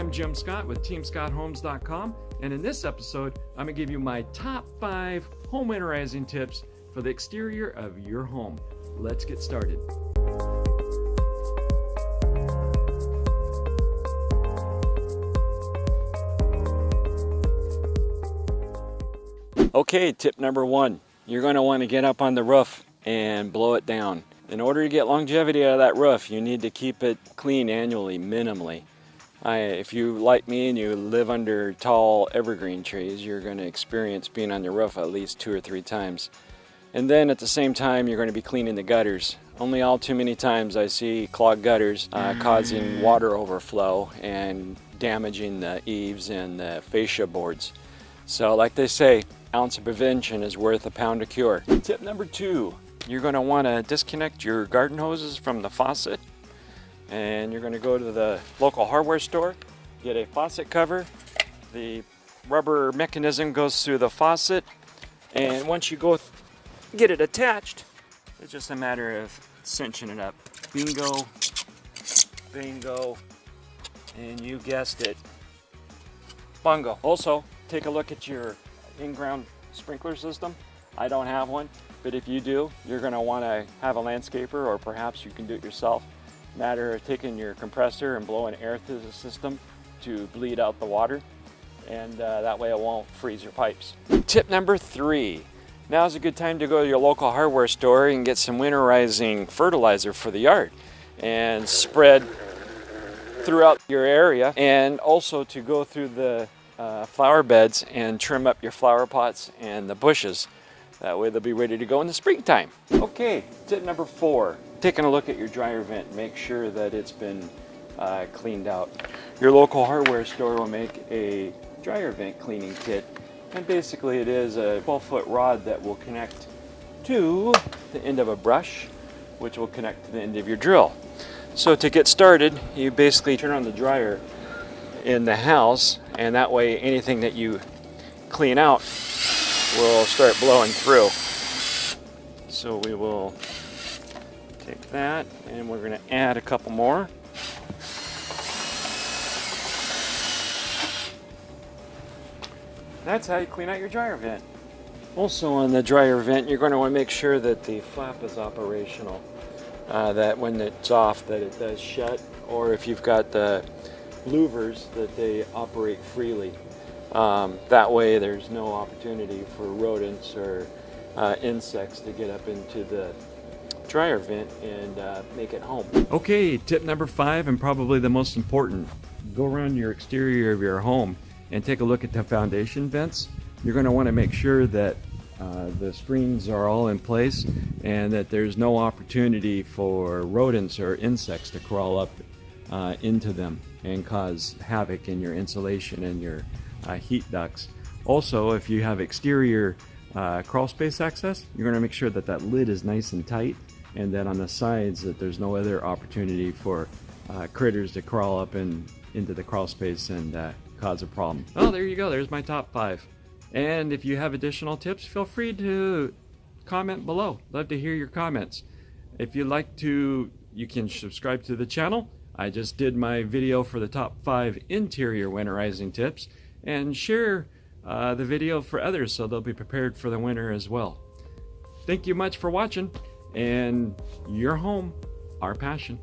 I'm Jim Scott with TeamScottHomes.com, and in this episode, I'm going to give you my top 5 home winterizing tips for the exterior of your home. Let's get started. Okay, tip number 1. You're going to want to get up on the roof and blow it down. In order to get longevity out of that roof, you need to keep it clean annually, minimally. If you, like me, and you live under tall evergreen trees, you're going to experience being on the roof at least 2 or 3 times. And then at the same time, you're going to be cleaning the gutters. Only all too many times I see clogged gutters causing water overflow and damaging the eaves and the fascia boards. So like they say, ounce of prevention is worth a pound of cure. Tip number 2, you're going to want to disconnect your garden hoses from the faucet. And you're going to go to the local hardware store, get a faucet cover. The rubber mechanism goes through the faucet, and once you get it attached, it's just a matter of cinching it up. Bingo, bingo, and you guessed it, bungo. Also, take a look at your in-ground sprinkler system. I don't have one, but if you do, you're going to want to have a landscaper, or perhaps you can do it yourself. Matter of taking your compressor and blowing air through the system to bleed out the water, and that way it won't freeze your pipes. Tip number 3. Now is a good time to go to your local hardware store and get some winterizing fertilizer for the yard and spread throughout your area, and also to go through the flower beds and trim up your flower pots and the bushes. That way they'll be ready to go in the springtime. Okay, tip number 4. Taking a look at your dryer vent, make sure that it's been cleaned out. Your local hardware store will make a dryer vent cleaning kit, and basically it is a 12-foot rod that will connect to the end of a brush, which will connect to the end of your drill. So to get started, you basically turn on the dryer in the house, and that way anything that you clean out will start blowing through. So we will take that, and we're going to add a couple more. That's how you clean out your dryer vent. Also on the dryer vent, you're going to want to make sure that the flap is operational. That when it's off, that it does shut, or if you've got the louvers, that they operate freely. That way there's no opportunity for rodents or insects to get up into the dryer vent and make it home. Okay, tip number 5, and probably the most important. Go around your exterior of your home and take a look at the foundation vents. You're going to want to make sure that the screens are all in place and that there's no opportunity for rodents or insects to crawl up into them and cause havoc in your insulation and your heat ducts. Also, if you have exterior crawl space access, you're going to make sure that that lid is nice and tight, and that on the sides that there's no other opportunity for critters to crawl up into the crawl space and cause a problem. Oh, there you go. There's my top 5. And if you have additional tips, feel free to comment below. Love to hear your comments. If you'd like to, you can subscribe to the channel. I just did my video for the top 5 interior winterizing tips, and share the video for others so they'll be prepared for the winter as well. Thank you much for watching, and your home, our passion.